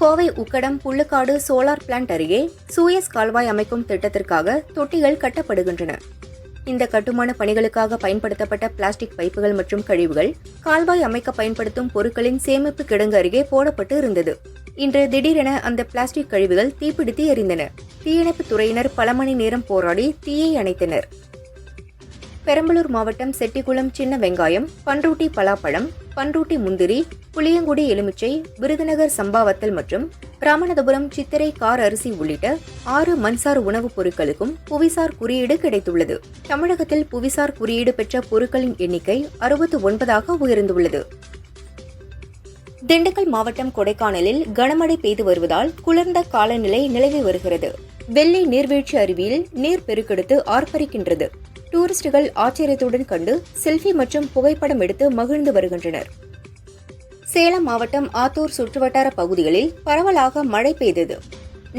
கோவை உக்கடம் புள்ளுக்காடு சோலார் பிளான்ட் அருகே சூயஸ் கால்வாய் அமைக்கும் திட்டத்திற்காக தொட்டிகள் கட்டப்படுகின்றன. இந்த கட்டுமான பணிகளுக்காக பயன்படுத்தப்பட்ட பிளாஸ்டிக் பைப்புகள் மற்றும் கழிவுகள் கால்வாய் அமைக்க பயன்படுத்தும் பொருட்களின் சேமிப்பு கிடங்கு அருகே போடப்பட்டு இருந்தது. இன்று திடீரென அந்த பிளாஸ்டிக் கழிவுகள் தீப்பிடித்து எரிந்தன. தீயணைப்புத் துறையினர் பல மணி நேரம் போராடி தீயை அணைத்தனர். பெரம்பலூர் மாவட்டம் செட்டிக்குளம் சின்ன வெங்காயம், பன்ருட்டி பலாப்பழம், பன்ருட்டி முந்திரி, புளியங்குடி எலுமிச்சை, விருதுநகர் சம்பாவத்தல் மற்றும் ராமநாதபுரம் சித்திரை கார் அரிசி உள்ளிட்ட 6 மண்சார் உணவுப் பொருட்களுக்கும் புவிசார் குறியீடு கிடைத்துள்ளது. தமிழகத்தில் புவிசார் குறியீடு பெற்ற பொருட்களின் எண்ணிக்கை 69ஆக உயர்ந்துள்ளது. திண்டுக்கல் மாவட்டம் கொடைக்கானலில் கனமழை பெய்து வருவதால் குளிர்ந்த காலநிலை நிலவி வருகிறது. வெள்ளி நீர்வீழ்ச்சி அருவியில் நீர் பெருக்கெடுத்து ஆர்ப்பரிக்கின்றது. டூரிஸ்டுகள் ஆச்சரியத்துடன் கண்டு செல்ஃபி மற்றும் புகைப்படம் எடுத்து மகிழ்ந்து வருகின்றனர். சேலம் மாவட்டம் ஆத்தூர் சுற்றுவட்டார பகுதிகளில் பரவலாக மழை பெய்தது.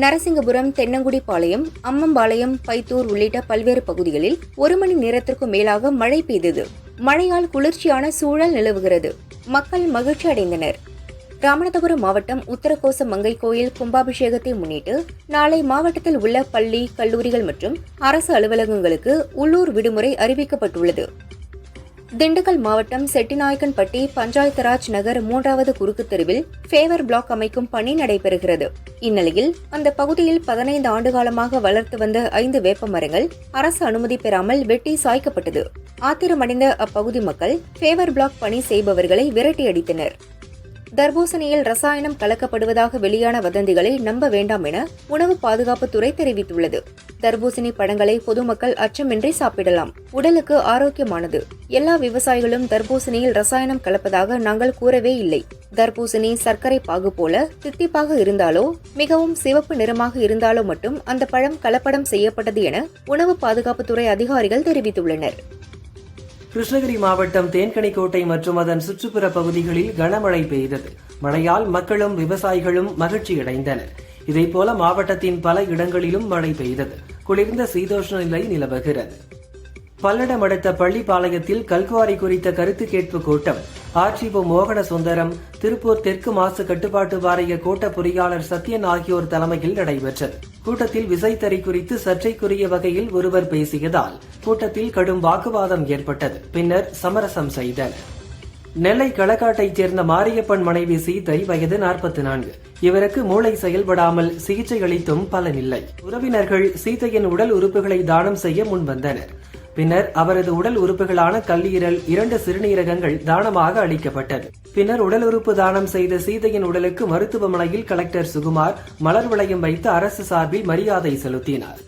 நரசிங்கபுரம், தென்னங்குடிப்பாளையம், அம்மம்பாளையம், பைத்தூர் உள்ளிட்ட பல்வேறு பகுதிகளில் 1 மணி நேரத்திற்கும் மேலாக மழை பெய்தது. மழையால் குளிர்ச்சியான சூழல் நிலவுகிறது. மக்கள் மகிழ்ச்சி அடைந்தனர். ராமநாதபுரம் மாவட்டம் உத்தரகோச மங்கை கோயில் கும்பாபிஷேகத்தை முன்னிட்டு நாளை மாவட்டத்தில் உள்ள பள்ளி, கல்லூரிகள் மற்றும் அரசு அலுவலகங்களுக்கு உள்ளூர் விடுமுறை அறிவிக்கப்பட்டுள்ளது. திண்டுக்கல் மாவட்டம் செட்டிநாயக்கன்பட்டி பஞ்சாயத்து ராஜ் நகர் 3வது குறுக்கு தெருவில் ஃபேவர் பிளாக் அமைக்கும் பணி நடைபெறுகிறது. இந்நிலையில் அந்த பகுதியில் 15 ஆண்டுகாலமாக வளர்த்து வந்த 5 வேப்ப மரங்கள் அரசு அனுமதி பெறாமல் வெட்டி சாய்க்கப்பட்டது. ஆத்திரமடைந்த அப்பகுதி மக்கள் ஃபேவர் பிளாக் பணி செய்பவர்களை விரட்டியடித்தனர். தர்பூசணியில் ரசாயனம் கலக்கப்படுவதாக வெளியான வதந்திகளை நம்ப வேண்டாம் என உணவு பாதுகாப்புத்துறை தெரிவித்துள்ளது. தர்பூசணி பழங்களை பொதுமக்கள் அச்சமின்றி சாப்பிடலாம். உடலுக்கு ஆரோக்கியமானது. எல்லா விவசாயிகளும் தர்பூசணியில் ரசாயனம் கலப்பதாக நாங்கள் கூறவே இல்லை. தர்பூசணி சர்க்கரை பாகு போல தித்திப்பாக இருந்தாலோ மிகவும் சிவப்பு நிறமாக இருந்தாலோ மட்டும் அந்த பழம் கலப்படம் செய்யப்பட்டது என உணவு பாதுகாப்புத்துறை அதிகாரிகள் தெரிவித்துள்ளனர். கிருஷ்ணகிரி மாவட்டம் தேன்கனிக்கோட்டை மற்றும் அதன் சுற்றுப்புற பகுதிகளில் கனமழை பெய்தது. மழையால் மக்களும் விவசாயிகளும் மகிழ்ச்சியடைந்தனர். இதேபோல மாவட்டத்தின் பல இடங்களிலும் மழை பெய்தது. குளிர்ந்த சீதோஷ்ண நிலை நிலவுகிறது. பல்லடம் அடுத்த பள்ளிப்பாளையத்தில் கல்குவாரி குறித்த கருத்து கேட்பு கூட்டம் ஆர்டிஓ மோகன சுந்தரம், திருப்பூர் தெற்கு மாசு கட்டுப்பாட்டு வாரிய கோட்ட பொறியாளர் சத்யன் ஆகியோர் தலைமையில் நடைபெற்றது. கூட்டத்தில் விசைத்தறி குறித்து சர்ச்சைக்குரிய வகையில் ஒருவர் பேசியதால் கூட்டத்தில் கடும் வாக்குவாதம் ஏற்பட்டது. பின்னர் சமரசம் செய்தனர். நெல்லை களக்காட்டைச் சேர்ந்த மாரியப்பன் மனைவி சீதை, வயது 44. இவருக்கு மூளை செயல்படாமல் சிகிச்சை அளித்தும் பலனில்லை. உறவினர்கள் சீதையின் உடல் உறுப்புகளை தானம் செய்ய முன்வந்தனர். பின்னர் அவரது உடல் உறுப்புகளான கல்லீரல், 2 சிறுநீரகங்கள் தானமாக அளிக்கப்பட்டது. பின்னர் உடல் உறுப்பு தானம் செய்த சீதையின் உடலுக்கு மருத்துவமனையில் கலெக்டர் சுகுமார் மலர் வளையம் வைத்து அரசு சார்பில் மரியாதை செலுத்தினார்.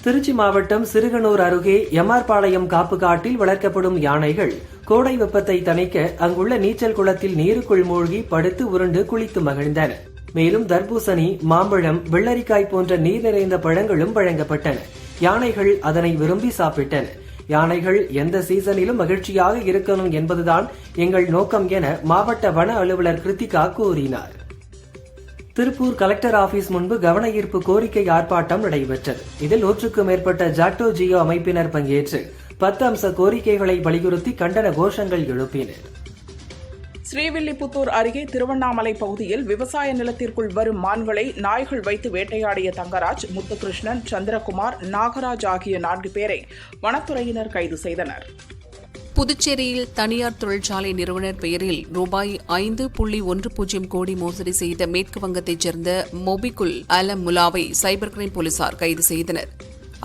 திருச்சி மாவட்டம் சிறுகனூர் அருகே எம்ஆர்பாளையம் காப்பு காட்டில் வளர்க்கப்படும் யானைகள் கோடை வெப்பத்தை தணிக்க அங்குள்ள நீச்சல் குளத்தில் நீருக்குள் மூழ்கி படுத்து உருண்டு குளித்து மகிழ்ந்தன. மேலும் தர்பூசணி, மாம்பழம், வெள்ளரிக்காய் போன்ற நீர் நிறைந்த பழங்களும் வழங்கப்பட்டன. யானைகள் அதனை விரும்பி சாப்பிட்டன. யானைகள் எந்த சீசனிலும் மகிழ்ச்சியாக இருக்கணும் என்பதுதான் எங்கள் நோக்கம் என மாவட்ட வன அலுவலர் கிருத்திகா கூறினார். திருப்பூர் கலெக்டர் ஆபீஸ் முன்பு கவன ஈர்ப்பு கோரிக்கை ஆர்ப்பாட்டம் நடைபெற்றது. இதில் 100க்கும் மேற்பட்ட ஜாக்டோ ஜியோ அமைப்பினர் பங்கேற்று 10 அம்ச கோரிக்கைகளை வலியுறுத்தி கண்டன கோஷங்கள் எழுப்பினர். ஸ்ரீவில்லிபுத்தூர் அருகே திருவண்ணாமலை பகுதியில் விவசாய நிலத்திற்குள் வரும் மான்களை நாய்கள் வைத்து வேட்டையாடிய தங்கராஜ், முத்துகிருஷ்ணன், சந்திரகுமார், நாகராஜ் ஆகிய 4 பேரை வனத்துறையினர் கைது செய்தனர். புதுச்சேரியில் தனியார் தொழிற்சாலை நிறுவனர் பெயரில் ரூபாய் 5.10 கோடி மோசடி செய்த மேற்கு வங்கத்தைச் சேர்ந்த மொபிகுல் அலம் முலாவை சைபர் கிரைம் போலீசார் கைது செய்தனர்.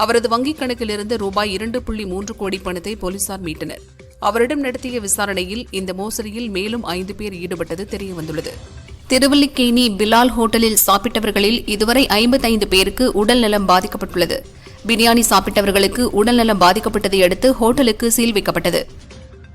அவரது வங்கிக் கணக்கிலிருந்து ரூபாய் 2.3 கோடி பணத்தை போலீசார் மீட்டனர். அவரிடம் நடத்திய விசாரணையில் இந்த மோசடியில் மேலும் 5 பேர் ஈடுபட்டது தெரியவந்துள்ளது. திருவல்லிக்கேணி பிலால் ஹோட்டலில் சாப்பிட்டவர்களில் இதுவரை 55 பேருக்கு உடல்நலம் பாதிக்கப்பட்டுள்ளது. பிரியாணி சாப்பிட்டவர்களுக்கு உடல்நலம் பாதிக்கப்பட்டதை அடுத்து ஹோட்டலுக்கு சீல் வைக்கப்பட்டது.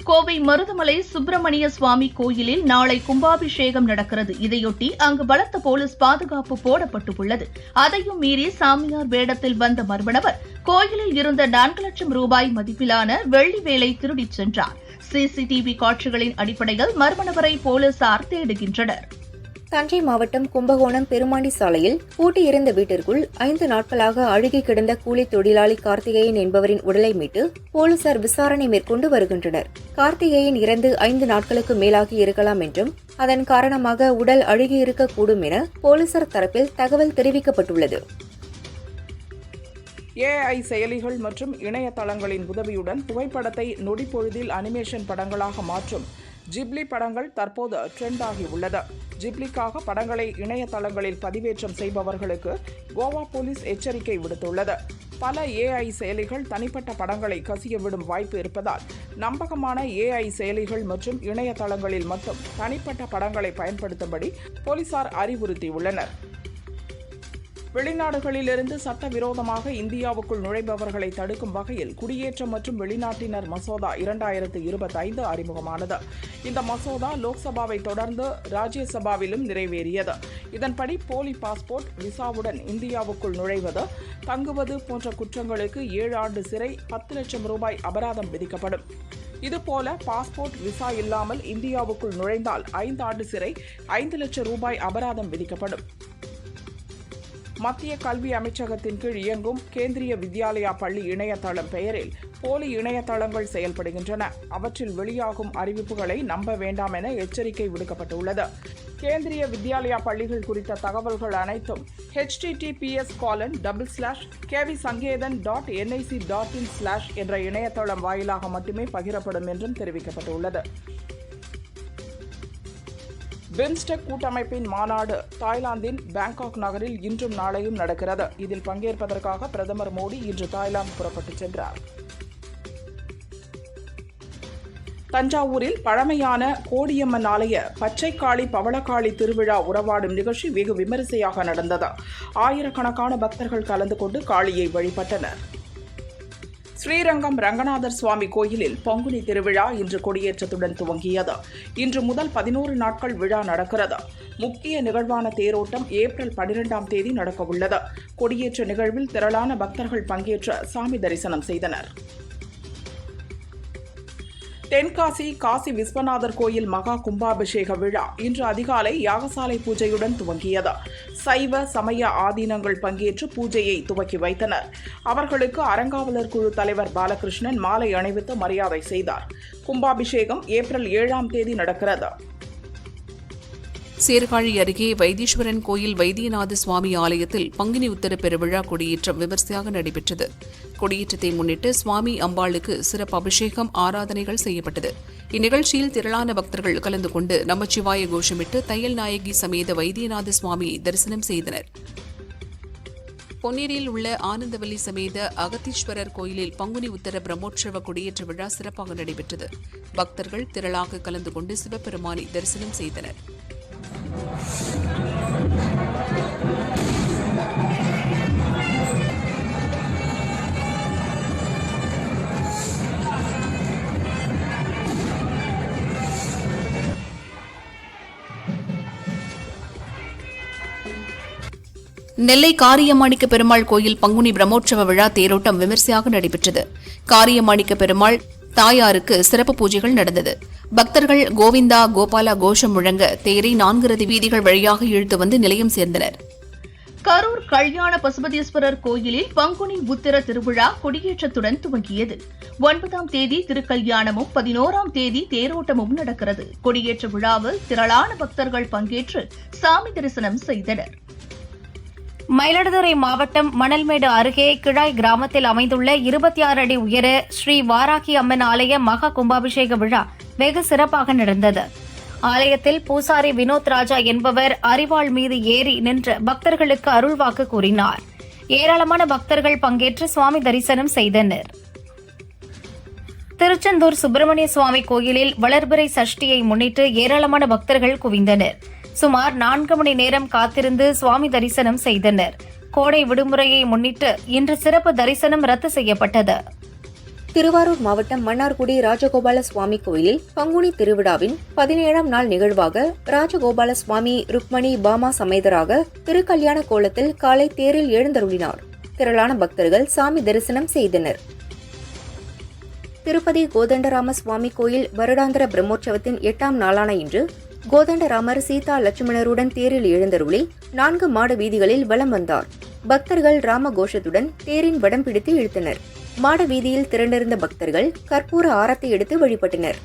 கோவை மருதமலை சுப்பிரமணிய சுவாமி கோயிலில் நாளை கும்பாபிஷேகம் நடக்கிறது. இதையொட்டி அங்கு பலத்த போலீஸ் பாதுகாப்பு போடப்பட்டுள்ளது. அதையும் மீறி சாமியார் வேடத்தில் வந்த மர்மநபர் கோயிலில் இருந்த 4 லட்சம் ரூபாய் மதிப்பிலான வெள்ளி வேலை திருடிச் சென்றார். சிசிடிவி காட்சிகளின் அடிப்படையில் மர்மநபரை போலீசார் தேடுகின்றனர். தஞ்சை மாவட்டம் கும்பகோணம் பெருமாண்டி சாலையில் பூட்டியிருந்த வீட்டிற்குள் 5 நாட்களாக அழுகி கிடந்த கூலி தொழிலாளி கார்த்திகேயன் என்பவரின் உடலை மீட்டு போலீசார் விசாரணை மேற்கொண்டு வருகின்றனர். கார்த்திகேயன் இறந்து 5 நாட்களுக்கு மேலாகி இருக்கலாம் என்றும் அதன் காரணமாக உடல் அழுகி இருக்கக்கூடும் என போலீசார் தரப்பில் தகவல் தெரிவிக்கப்பட்டுள்ளது. AI செயலிகள் மற்றும் இணையதளங்களின் உதவியுடன் புகைப்படத்தை நொடிப்பொழுதில் அனிமேஷன் படங்களாக மாற்றும் ஜிப்லி படங்கள் தற்போது ட்ரெண்ட் ஆகியுள்ளது. ஜிப்லிக்காக படங்களை இணையதளங்களில் பதிவேற்றம் செய்பவர்களுக்கு கோவா போலீஸ் எச்சரிக்கை விடுத்துள்ளது. பல AI செயலிகள் தனிப்பட்ட படங்களை கசிய விடும் வாய்ப்பு இருப்பதால் நம்பகமான AI செயலிகள் மற்றும் இணையதளங்களில் மட்டும் தனிப்பட்ட படங்களை பயன்படுத்தும்படி போலீசார் அறிவுறுத்தியுள்ளனர். வெளிநாடுகளிலிருந்து சட்டவிரோதமாக இந்தியாவுக்குள் நுழைபவர்களை தடுக்கும் வகையில் குடியேற்றம் மற்றும் வெளிநாட்டினர் மசோதா 2025 அறிமுகமானது. இந்த மசோதா லோக்சபாவை தொடர்ந்து ராஜ்யசபாவிலும் நிறைவேறியது. இதன்படி போலி பாஸ்போர்ட், விசாவுடன் இந்தியாவுக்குள் நுழைவது, தங்குவது போன்ற குற்றங்களுக்கு 7 ஆண்டு சிறை, 10 லட்சம் ரூபாய் அபராதம் விதிக்கப்படும். இதுபோல பாஸ்போர்ட், விசா இல்லாமல் இந்தியாவுக்குள் நுழைந்தால் 5 ஆண்டு சிறை, 5 லட்சம் ரூபாய் அபராதம் விதிக்கப்படும். மத்திய கல்வி அமைச்சகத்தின் கீழ் இயங்கும் கேந்திரிய வித்யாலயா பள்ளி இணையதளம் பெயரில் போலி இணையதளங்கள் செயல்படுகின்றன. அவற்றில் வெளியாகும் அறிவிப்புகளை நம்ப வேண்டாம் என எச்சரிக்கை விடுக்கப்பட்டுள்ளது. கேந்திரிய வித்யாலயா பள்ளிகள் குறித்த தகவல்கள் அனைத்தும் https://kvisangedan.nic.in/ என்ற இணையதளம் வாயிலாக மட்டுமே பகிரப்படும் என்றும் தெரிவிக்கப்பட்டுள்ளது. பிம்ஸ்டெக் கூட்டமைப்பின் மாநாடு தாய்லாந்தின் பாங்காக் நகரில் இன்றும் நாளையும் நடக்கிறது. இதில் பங்கேற்பதற்காக பிரதமர் மோடி இன்று தாய்லாந்து புறப்பட்டுச் சென்றார். தஞ்சாவூரில் பழமையான கோடியம்மன் ஆலய பச்சைக்காளி பவளக்காளி திருவிழா உறவாடும் நிகழ்ச்சி வெகு விமரிசையாக நடந்தது. ஆயிரக்கணக்கான பக்தர்கள் கலந்து கொண்டு காளியை வழிபட்டனர். ஸ்ரீரங்கம் ரங்கநாதர் சுவாமி கோயிலில் பங்குனி திருவிழா இன்று கொடியேற்றத்துடன் துவங்கியது. இன்று முதல் 11 நாட்கள் விழா நடக்கிறது. முக்கிய நிகழ்வான தேரோட்டம் ஏப்ரல் 12ஆம் தேதி நடக்கவுள்ளது. கொடியேற்ற நிகழ்வில் திரளான பக்தர்கள் பங்கேற்று சாமி தரிசனம் செய்தனர். தென்காசி காசி விஸ்வநாதர் கோயில் மகா கும்பாபிஷேக விழா இன்று அதிகாலை யாகசாலை பூஜையுடன் துவங்கியது. சைவ சமய ஆதீனங்கள் பங்கேற்று பூஜையை துவக்கி வைத்தனர். அவர்களுக்கு அறங்காவலர் குழு தலைவர் பாலகிருஷ்ணன் மாலை அணிவித்து மரியாதை செய்தார். கும்பாபிஷேகம் ஏப்ரல் 7ஆம் தேதி நடக்கிறது. சீர்காழி அருகே வைத்தீஸ்வரன் கோயில் வைத்தியநாத சுவாமி ஆலயத்தில் பங்குனி உத்தர பெருவிழா கொடியேற்றம் விமர்சையாக நடைபெற்றது. கொடியேற்றத்தை முன்னிட்டு சுவாமி அம்பாளுக்கு சிறப்பு அபிஷேகம், ஆராதனைகள் செய்யப்பட்டது. இந்நிகழ்ச்சியில் திரளான பக்தர்கள் கலந்து கொண்டு நமச்சிவாய கோஷமிட்டு தையல் நாயகி சமேத வைத்தியநாத சுவாமி தரிசனம் செய்தனர். பொன்னேரியில் உள்ள ஆனந்தவல்லி சமேத அகத்தீஸ்வரர் கோயிலில் பங்குனி உத்தர பிரம்மோற்சவ கொடியேற்ற விழா சிறப்பாக நடைபெற்றது. பக்தர்கள் திரளாக கலந்து கொண்டு சிவபெருமானை தரிசனம் செய்தனர். நெல்லை காரியமாணிக்க பெருமாள் கோயில் பங்குனி பிரம்மோற்சவ விழா தேரோட்டம் விமரிசையாக நடைபெற்றது. காரியமாணிக்க பெருமாள் தாயாருக்கு சிறப்பு பூஜைகள் நடந்தது. பக்தர்கள் கோவிந்தா கோபாலா கோஷம் முழங்க தேரை 4 ரதி வீதிகள் வழியாக இழுத்து வந்து நிலையம் சேர்ந்தனர். கரூர் கல்யாண பசுபதீஸ்வரர் கோயிலில் பங்குனி உத்திர திருவிழா கொடியேற்றத்துடன் துவங்கியது. 9ஆம் தேதி திருக்கல்யாணமும் 11ஆம் தேதி தேரோட்டமும் நடக்கிறது. கொடியேற்ற விழாவில் திரளான பக்தர்கள் பங்கேற்று சாமி தரிசனம் செய்தனர். மயிலாடுதுறை மாவட்டம் மணல்மேடு அருகே கிழாய் கிராமத்தில் அமைந்துள்ள 26 அடி உயர ஸ்ரீ வாராகி அம்மன் ஆலய மகா கும்பாபிஷேக விழா வெகு சிறப்பாக நடந்தது. ஆலயத்தில் பூசாரி வினோத் ராஜா என்பவர் அரிவாள் மீது ஏறி நின்று பக்தர்களுக்கு அருள்வாக்கு கூறினார். ஏராளமான பக்தர்கள் பங்கேற்று சுவாமி தரிசனம் செய்தனர். திருச்செந்தூர் சுப்பிரமணிய சுவாமி கோயிலில் வளர்பிறை சஷ்டியை முன்னிட்டு ஏராளமான பக்தர்கள் குவிந்தனர். சுமார் 4 மணி நேரம் காத்திருந்து சுவாமி தரிசனம் செய்தனர். கோடை விடுமுறையை முன்னிட்டு இன்று சிறப்பு தரிசனம் ரத்து செய்யப்பட்டது. திருவாரூர் மாவட்டம் மன்னார்குடி ராஜகோபால சுவாமி கோயிலில் பங்குனி திருவிழாவின் 17ஆம் நாள் நிகழ்வாக ராஜகோபால சுவாமி ருக்மணி பாமா சமேதராக திருக்கல்யாண கோலத்தில் காலை தேரில் எழுந்தருளினார். திரளான பக்தர்கள் சாமி தரிசனம் செய்தனர். திருப்பதி கோதண்டராம சுவாமி கோயில் வருடாந்திர பிரம்மோற்சவத்தின் 8ஆம் நாளான இன்று கோதண்டராமர் சீதா லட்சுமணருடன் தேரில் எழுந்தருளி 4 மாட வீதிகளில் வலம் வந்தார். பக்தர்கள் ராம கோஷத்துடன் தேரின் வடம் பிடித்து இழுத்தனர். மாட வீதியில் திரண்டிருந்த பக்தர்கள் கற்பூர ஆரத்தை எடுத்து வழிபட்டனர்.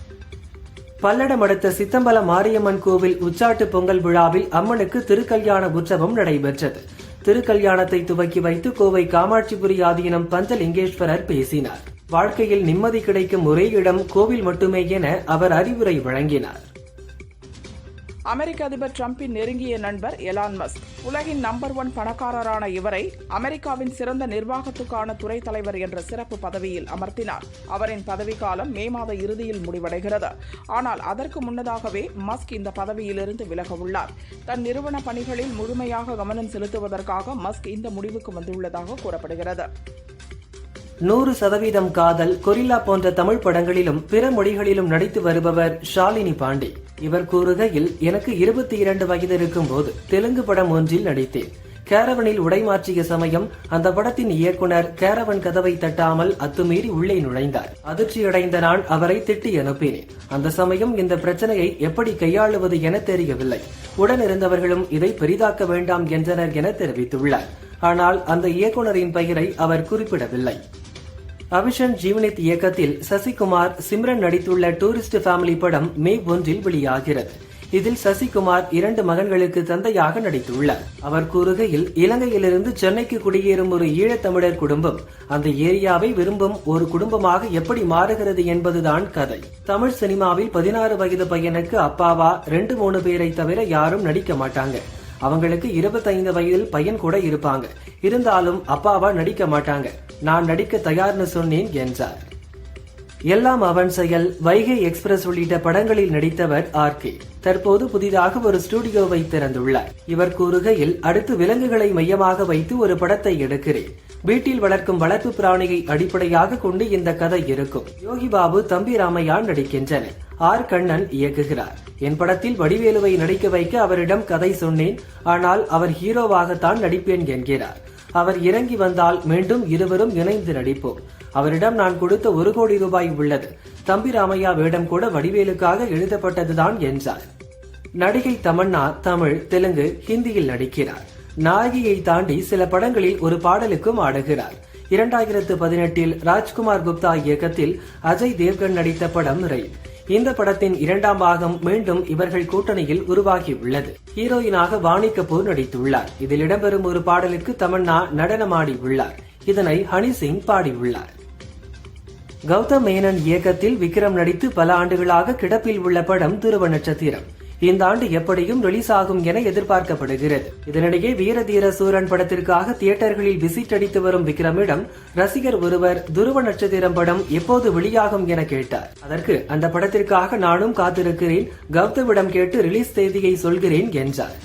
பல்லடம் அடுத்த சித்தம்பலம் மாரியம்மன் கோவில் உச்சாட்டு பொங்கல் விழாவில் அம்மனுக்கு திருக்கல்யாண உற்சவம் நடைபெற்றது. திருக்கல்யாணத்தை துவக்கி வைத்து கோவை காமாட்சிபுரி ஆதீனம் பஞ்சலிங்கேஸ்வரர் பேசினார். வாழ்க்கையில் நிம்மதி கிடைக்கும் ஒரே இடம் கோவில் மட்டுமே என அவர் அறிவுரை வழங்கினார். அமெரிக்க அதிபர் டிரம்பின் நெருங்கிய நண்பர் எலான் மஸ்க். உலகின் நம்பர் 1 பணக்காரரான இவரை அமெரிக்காவின் சிறந்த நிர்வாகத்துக்கான துறை தலைவர் என்ற சிறப்பு பதவியில் அமர்த்தினார். அவரின் பதவிக்காலம் மே மாத இறுதியில் முடிவடைகிறது. ஆனால் அதற்கு முன்னதாகவே மஸ்க் இந்த பதவியிலிருந்து விலக உள்ளார். தன் நிறுவன பணிகளில் முழுமையாக கவனம் செலுத்துவதற்காக மஸ்க் இந்த முடிவுக்கு வந்துள்ளதாக கூறப்படுகிறது. 100% காதல், கொரில்லா போன்ற தமிழ் படங்களிலும் பிற மொழிகளிலும் நடித்து வருபவர் ஷாலினி பாண்டே. இவர் கூறுகையில், எனக்கு 22 வயது இருக்கும் போது தெலுங்கு படம் ஒன்றில் நடித்தேன். கேரவனில் உடைமாற்றிய சமயம் அந்த படத்தின் இயக்குனர் கேரவன் கதவை தட்டாமல் அத்துமீறி உள்ளே நுழைந்தார். அதிர்ச்சியடைந்த நான் அவரை திட்டி அனுப்பினேன். அந்த சமயம் இந்த பிரச்சனையை எப்படி கையாளுவது என தெரியவில்லை. உடனிருந்தவர்களும் இதை பெரிதாக்க வேண்டாம் என்றனர் என தெரிவித்துள்ளார். ஆனால் அந்த இயக்குனரின் பெயரை அவர் குறிப்பிடவில்லை. அபிஷன் ஜீவனித் இயக்கத்தில் சசிகுமார், சிம்ரன் நடித்துள்ள டூரிஸ்ட் ஃபேமிலி படம் மே 1 வெளியாகிறது. இதில் சசிகுமார் 2 மகன்களுக்கு தந்தையாக நடித்துள்ளார். அவர் கூறுகையில், இலங்கையிலிருந்து சென்னைக்கு குடியேறும் ஒரு ஈழத்தமிழர் குடும்பம் அந்த ஏரியாவை விரும்பும் ஒரு குடும்பமாக எப்படி மாறுகிறது என்பதுதான் கதை. தமிழ் சினிமாவில் 16 வயது பையனுக்கு அப்பாவா 2-3 பேரை தவிர யாரும் நடிக்க மாட்டாங்க. அவங்களுக்கு 25 வயதில் பையன் கூட இருப்பாங்க. இருந்தாலும் அப்பாவா நடிக்க மாட்டாங்க. நான் நடிக்க தயார்னு சொன்னேன் என்றார். எல்லாம் அவன் செயல், வைகை எக்ஸ்பிரஸ் உள்ளிட்ட படங்களில் நடித்தவர் ஆர்கே தற்போது புதிதாக ஒரு ஸ்டுடியோவை திறந்துள்ளார். இவர் கூறுகையில், அடுத்து விலங்குகளை மையமாக வைத்து ஒரு படத்தை எடுக்கிறேன். வீட்டில் வளர்க்கும் வளர்ப்பு பிராணியை அடிப்படையாக கொண்டு இந்த கதை இருக்கும். யோகி பாபு, தம்பி ராமையா நடிக்கின்றனர். ஆர் கண்ணன் இயக்குகிறார். என் படத்தில் வடிவேலுவை நடிக்க வைக்க அவரிடம் கதை சொன்னேன். ஆனால் அவர் ஹீரோவாகத்தான் நடிப்பேன் என்கிறார். அவர் இறங்கி வந்தால் மீண்டும் இருவரும் இணைந்து நடிப்போம். அவரிடம் நான் கொடுத்த 1 கோடி ரூபாய் உள்ளது. தம்பி ராமையா வேடம் கூட வடிவேலுக்காக எழுதப்பட்டதுதான் என்றார். நடிகை தமன்னா தமிழ், தெலுங்கு, ஹிந்தியில் நடிக்கிறார். நாயகியை தாண்டி சில படங்களில் ஒரு பாடலுக்கும் ஆடுகிறார். 2018 ராஜ்குமார் குப்தா இயக்கத்தில் அஜய் தேவ்கன் நடித்த படம் ரயில். இந்த படத்தின் 2ஆம் பாகம் மீண்டும் இவர்கள் கூட்டணியில் உருவாகியுள்ளது. ஹீரோயினாக வாணி கபூர் நடித்துள்ளார். இதில் இடம்பெறும் ஒரு பாடலுக்கு தமன்னா நடனமாடி உள்ளார். இதனை ஹனி சிங் பாடியுள்ளார். கௌதம் மேனன் இயக்கத்தில் விக்ரம் நடித்து பல ஆண்டுகளாக கிடப்பில் உள்ள படம் துருவ நட்சத்திரம் இந்த ஆண்டு எப்படியும் ரிலீஸ் ஆகும் என எதிர்பார்க்கப்படுகிறது. இதனிடையே வீரதீர சூரன் படத்திற்காக தியேட்டர்களில் விசிட் அடித்து வரும் விக்ரமிடம் ரசிகர் ஒருவர் துருவ நட்சத்திரம் படம் எப்போது வெளியாகும் என கேட்டார். அதற்கு, அந்த படத்திற்காக நானும் காத்திருக்கிறேன், கௌதமிடம் கேட்டு ரிலீஸ் தேதியை சொல்கிறேன் என்றார்.